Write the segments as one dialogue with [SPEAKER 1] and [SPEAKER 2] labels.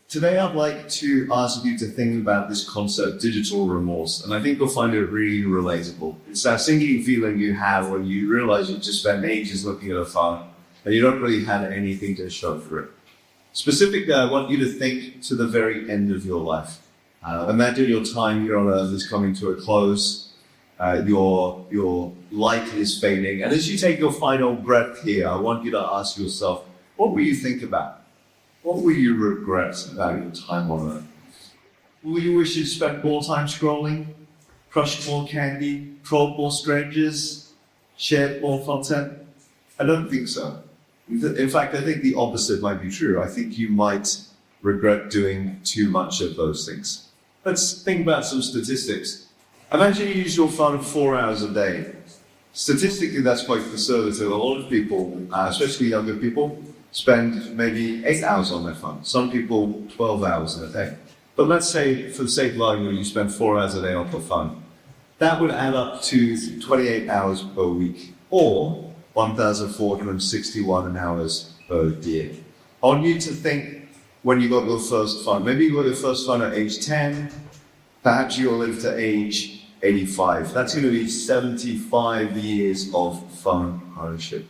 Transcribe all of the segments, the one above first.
[SPEAKER 1] Today I'd like to ask you to think about this concept, digital remorse, and I think you'll find it really relatable. It's that sinking feeling you have when you realize you just spent ages looking at a phone and you don't really have anything to show for it. Specifically, I want you to think to the very end of your life. Imagine your time here on Earth is coming to a close. Your light is fading, and as you take your final breath here, I want you to ask yourself, what will you think about? What will you regret about your time on Earth? Will you wish you'd spent more time scrolling, crushed more candy, trolled more strangers, shared more content? I don't think so. In fact, I think the opposite might be true. I think you might regret doing too much of those things. Let's think about some statistics. Imagine you use your phone 4 hours a day. Statistically, that's quite conservative. A lot of people, especially younger people, spend maybe 8 hours on their phone. Some people 12 hours in a day. But let's say, for the sake of argument, you spend 4 hours a day on your phone. That would add up to 28 hours per week, or 1,461 hours per year. I want you to think when you got your first phone. Maybe you got your first phone at age 10, perhaps you'll live to age 85. That's going to be 75 years of phone ownership.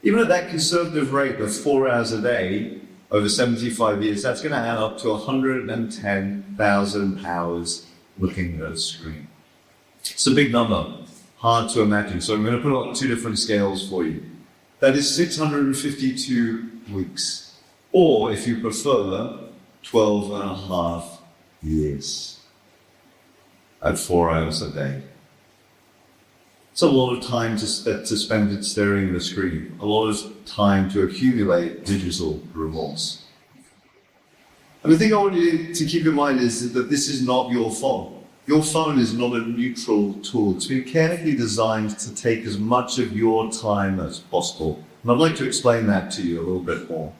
[SPEAKER 1] Even at that conservative rate of 4 hours a day, over 75 years, that's going to add up to 110,000 hours looking at a screen. It's a big number, hard to imagine. So I'm going to put it on two different scales for you. That is 652 weeks, or if you prefer, 12 and a half years at 4 hours a day. It's a lot of time to spend staring at the screen, a lot of time to accumulate digital remorse. And the thing I want you to keep in mind is that this is not your phone. Your phone is not a neutral tool. It's been carefully designed to take as much of your time as possible. And I'd like to explain that to you a little bit more.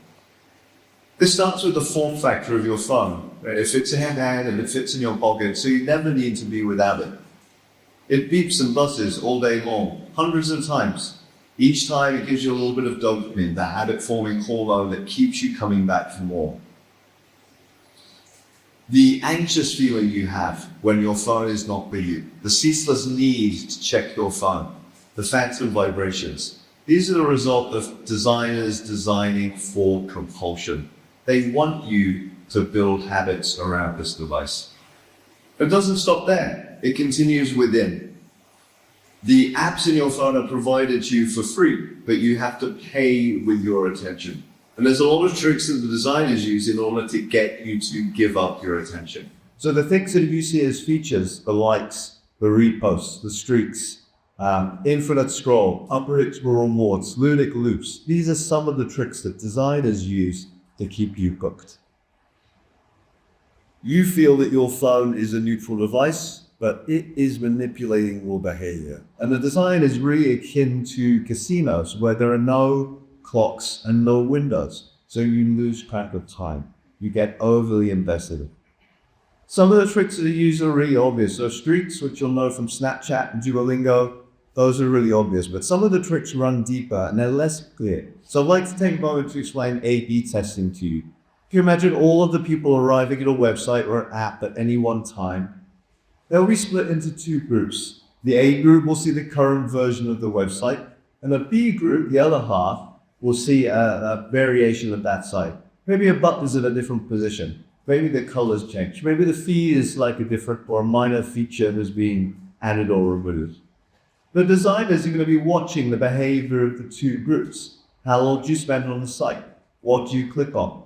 [SPEAKER 1] This starts with the form factor of your phone. It fits in your hand and it fits in your pocket, so you never need to be without it. It beeps and buzzes all day long, hundreds of times. Each time it gives you a little bit of dopamine, the habit-forming hormone that keeps you coming back for more. The anxious feeling you have when your phone is not with you, the ceaseless need to check your phone, the phantom vibrations, these are the result of designers designing for compulsion. They want you to build habits around this device. It doesn't stop there. It continues within. The apps in your phone are provided to you for free, but you have to pay with your attention. And there's a lot of tricks that the designers use in order to get you to give up your attention. So the things that you see as features, the likes, the reposts, the streaks, infinite scroll, unpredictable rewards, ludic loops, these are some of the tricks that designers use to keep you hooked. You feel that your phone is a neutral device, but it is manipulating your behavior. And the design is really akin to casinos where there are no clocks and no windows, so you lose track of time. You get overly invested. Some of the tricks that are used are really obvious. So streaks, which you'll know from Snapchat and Duolingo, those are really obvious, but some of the tricks run deeper and they're less clear. So I'd like to take a moment to explain A/B testing to you. If you imagine all of the people arriving at a website or an app at any one time, they'll be split into two groups. The A group will see the current version of the website, and the B group, the other half, will see a variation of that site. Maybe a button is in a different position. Maybe the colors change. Maybe the feed is slightly different, or a minor feature has been added or removed. The designers are going to be watching the behavior of the two groups. How long do you spend on the site? What do you click on?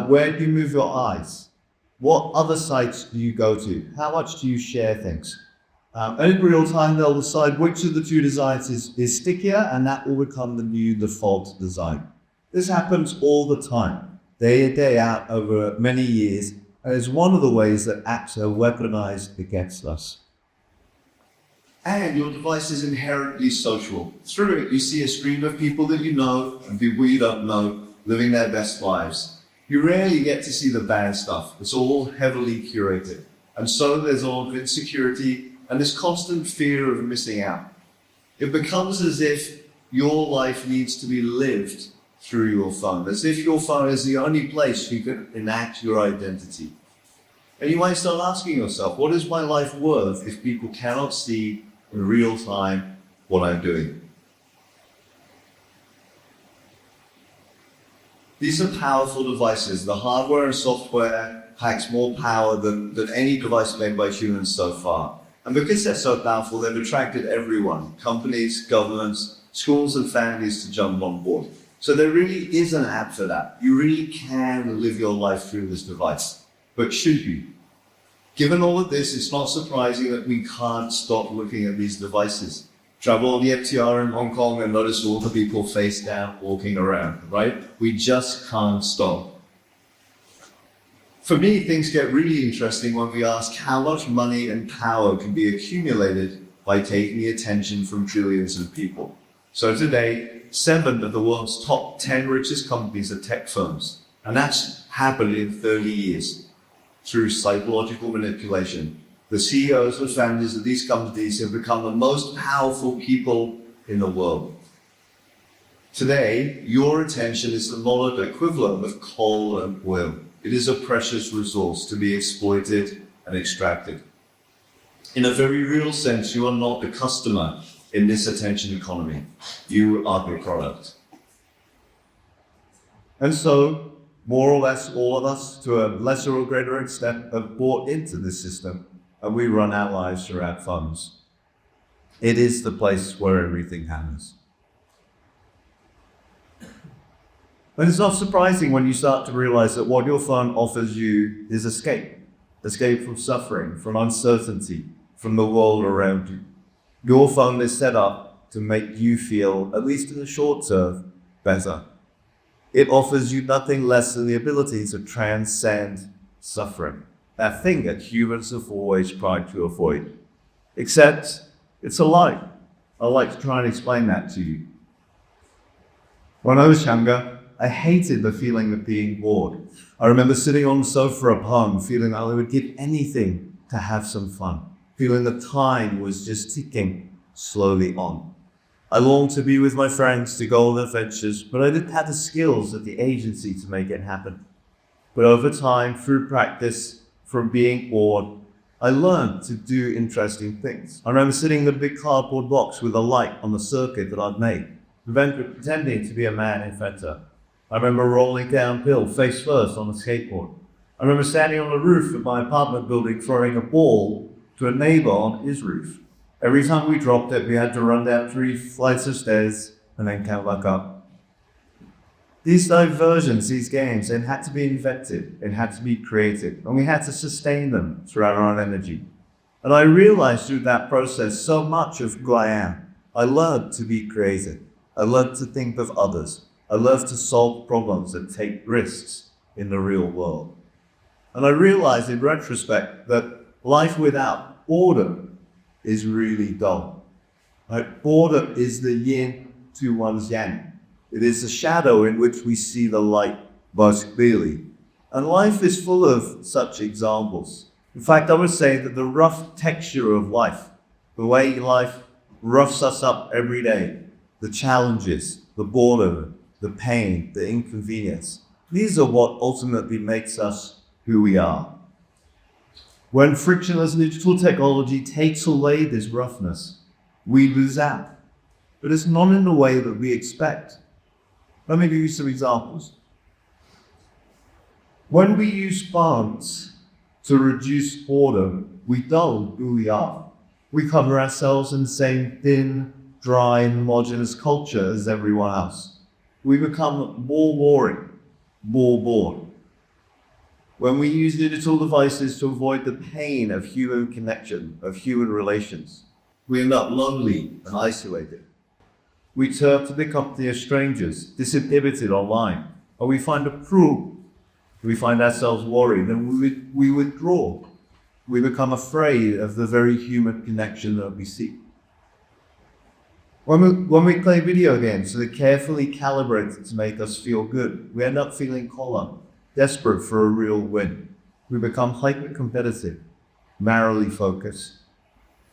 [SPEAKER 1] Where do you move your eyes? What other sites do you go to? How much do you share things? And in real time, they'll decide which of the two designs is stickier, and that will become the new default design. This happens all the time, day in, day out, over many years, and is one of the ways that apps are weaponized against us. And your device is inherently social. Through it, you see a stream of people that you know and people you don't know living their best lives. You rarely get to see the bad stuff. It's all heavily curated. And so there's a lot of insecurity and this constant fear of missing out. It becomes as if your life needs to be lived through your phone, as if your phone is the only place you can enact your identity. And you might start asking yourself, what is my life worth if people cannot see in real time what I'm doing? These are powerful devices. The hardware and software packs more power than any device made by humans so far. And because they're so powerful, they've attracted everyone, companies, governments, schools and families to jump on board. So there really is an app for that. You really can live your life through this device. But should you? Given all of this, it's not surprising that we can't stop looking at these devices. Travel on the MTR in Hong Kong and notice all the people face down walking around, right? We just can't stop. For me, things get really interesting when we ask how much money and power can be accumulated by taking the attention from trillions of people. So today, 7 of the world's top 10 richest companies are tech firms. And that's happened in 30 years through psychological manipulation. The CEOs and founders of these companies have become the most powerful people in the world. Today, your attention is the modern equivalent of coal and oil. It is a precious resource to be exploited and extracted. In a very real sense, you are not the customer in this attention economy. You are the product. And so, more or less all of us, to a lesser or greater extent, have bought into this system, and we run our lives through our phones. It is the place where everything happens. But it's not surprising when you start to realize that what your phone offers you is escape. Escape from suffering, from uncertainty, from the world around you. Your phone is set up to make you feel, at least in the short term, better. It offers you nothing less than the ability to transcend suffering. That thing that humans have always tried to avoid. Except it's a lie. I'd like to try and explain that to you. When I was younger, I hated the feeling of being bored. I remember sitting on the sofa at home, feeling I would give anything to have some fun, feeling the time was just ticking slowly on. I longed to be with my friends, to go on adventures, but I didn't have the skills or the agency to make it happen. But over time, through practice, from being bored, I learned to do interesting things. I remember sitting in a big cardboard box with a light on the circuit that I'd made, pretending to be a man inventor. I remember rolling downhill face first on a skateboard. I remember standing on the roof of my apartment building throwing a ball to a neighbor on his roof. Every time we dropped it, we had to run down 3 flights of stairs and then come back up. These diversions, these games, it had to be invented, it had to be created, and we had to sustain them through our own energy. And I realized through that process so much of who I am. I learned to be creative. I learned to think of others. I learned to solve problems and take risks in the real world. And I realized in retrospect that life without boredom is really dull. Right? Boredom is the yin to one's yang. It is the shadow in which we see the light most clearly. And life is full of such examples. In fact, I would say that the rough texture of life, the way life roughs us up every day, the challenges, the boredom, the pain, the inconvenience, these are what ultimately makes us who we are. When frictionless digital technology takes away this roughness, we lose out. But it's not in the way that we expect. Let me give you some examples. When we use phones to reduce boredom, we dull who we are. We cover ourselves in the same thin, dry, and homogeneous culture as everyone else. We become more boring, more bored. When we use digital devices to avoid the pain of human connection, of human relations, we end up lonely and isolated. We turn to the company of strangers, disinhibited online, or we find approval. We find ourselves worried and we withdraw. We become afraid of the very human connection that we seek. When we play video games, they're carefully calibrated to make us feel good. We end up feeling hollow, desperate for a real win. We become hyper-competitive, narrowly focused.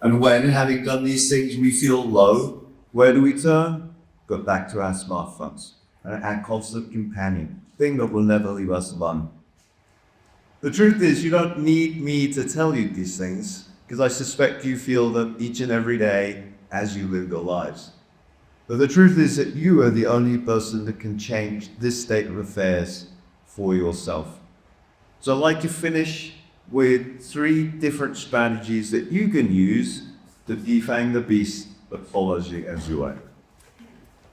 [SPEAKER 1] And when, having done these things, we feel low, where do we turn? Go back to our smartphones. and constant companion, thing that will never leave us alone. The truth is, you don't need me to tell you these things, because I suspect you feel them each and every day as you live your lives. But the truth is that you are the only person that can change this state of affairs for yourself. So I'd like to finish with 3 different strategies that you can use to defang the beast that follows you everywhere.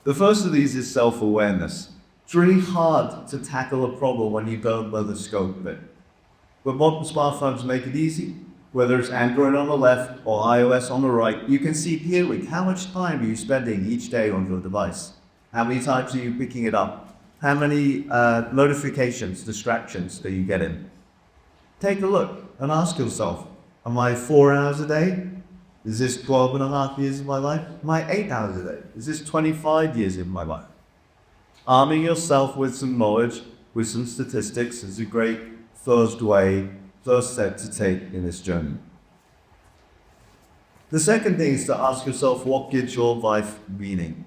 [SPEAKER 1] The first of these is self-awareness. It's really hard to tackle a problem when you don't know the scope of it. But modern smartphones make it easy. Whether it's Android on the left or iOS on the right, you can see clearly how much time are you spending each day on your device. How many times are you picking it up? How many notifications, distractions are you getting? Take a look and ask yourself, am I 4 hours a day? Is this 12 and a half years of my life? Am I 8 hours a day? Is this 25 years of my life? Arming yourself with some knowledge, with some statistics, is a great first step to take in this journey. The second thing is to ask yourself what gives your life meaning.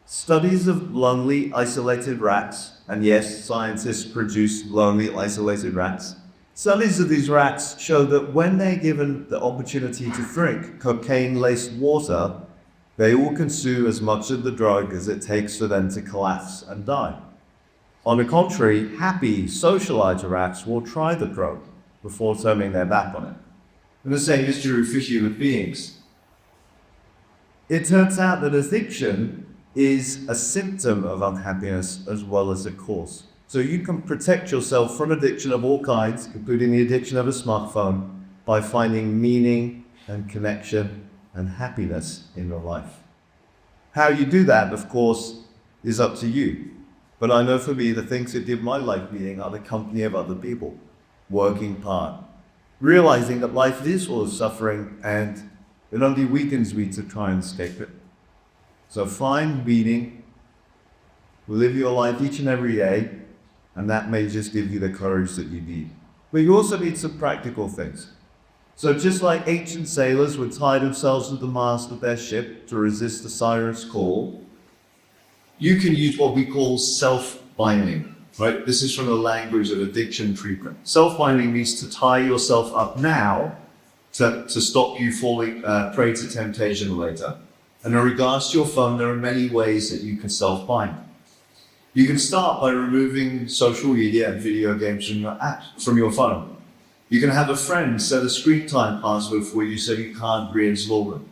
[SPEAKER 1] Studies of lonely, isolated rats, and yes, scientists produce lonely, isolated rats. Studies of these rats show that when they're given the opportunity to drink cocaine-laced water, they will consume as much of the drug as it takes for them to collapse and die. On the contrary, happy, socialized rats will try the drug before turning their back on it. And the same is true for human beings. It turns out that addiction is a symptom of unhappiness as well as a cause. So you can protect yourself from addiction of all kinds, including the addiction of a smartphone, by finding meaning and connection and happiness in your life. How you do that, of course, is up to you. But I know for me, the things that give my life meaning are the company of other people, working hard, realizing that life is full of suffering and it only weakens me to try and escape it. So find meaning, live your life each and every day, and that may just give you the courage that you need. But you also need some practical things. So just like ancient sailors would tie themselves to the mast of their ship to resist the siren's call, you can use what we call self-binding, right? This is from the language of addiction treatment. Self-binding means to tie yourself up now to stop you falling prey to temptation later. And in regards to your phone, there are many ways that you can self-bind. You can start by removing social media and video games from your phone. You can have a friend set a screen time password for you so you can't reinstall them.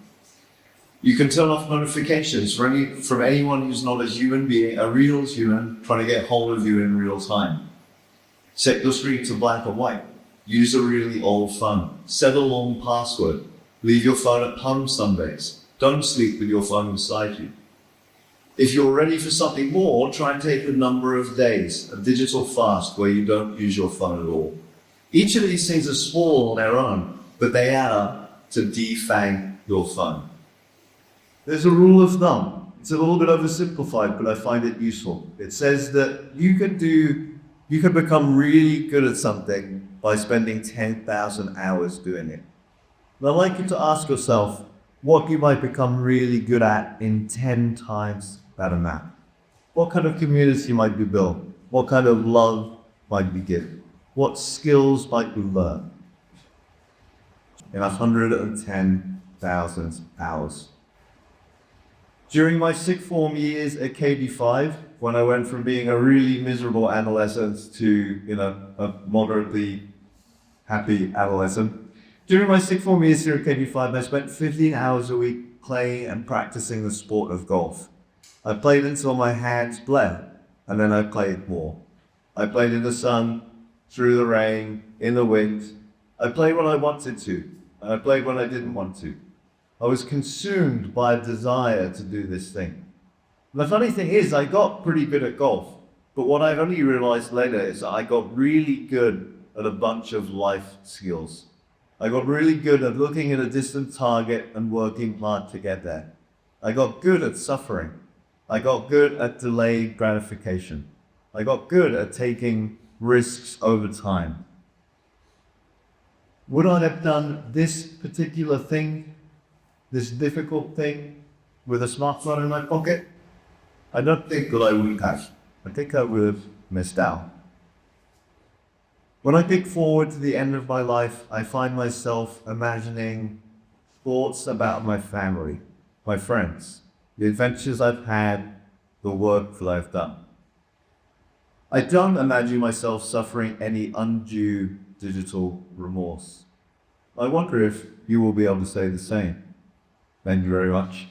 [SPEAKER 1] You can turn off notifications from anyone who's not a human being, a real human, trying to get hold of you in real time. Set your screen to black or white. Use a really old phone. Set a long password. Leave your phone at home some days. Don't sleep with your phone beside you. If you're ready for something more, try and take a number of days, a digital fast where you don't use your phone at all. Each of these things are small on their own, but they add up to defang your phone. There's a rule of thumb. It's a little bit oversimplified, but I find it useful. It says that you can become really good at something by spending 10,000 hours doing it. And I'd like you to ask yourself what you might become really good at in 10 times that amount. What kind of community might you build? What kind of love might you give? What skills might you learn in 110,000 hours? During my sixth form years at KB5, when I went from being a really miserable adolescent to, a moderately happy adolescent, during my sixth form years here at KB5, I spent 15 hours a week playing and practicing the sport of golf. I played until my hands bled, and then I played more. I played in the sun, through the rain, in the wind. I played when I wanted to, and I played when I didn't want to. I was consumed by a desire to do this thing. The funny thing is, I got pretty good at golf, but what I've only realized later is that I got really good at a bunch of life skills. I got really good at looking at a distant target and working hard to get there. I got good at suffering. I got good at delayed gratification. I got good at taking risks over time. Would I have done this particular thing, this difficult thing, with a smartphone in my pocket? I don't think that I would have. I think I would have missed out. When I think forward to the end of my life, I find myself imagining thoughts about my family, my friends, the adventures I've had, the work that I've done. I don't imagine myself suffering any undue digital remorse. I wonder if you will be able to say the same. Thank you very much.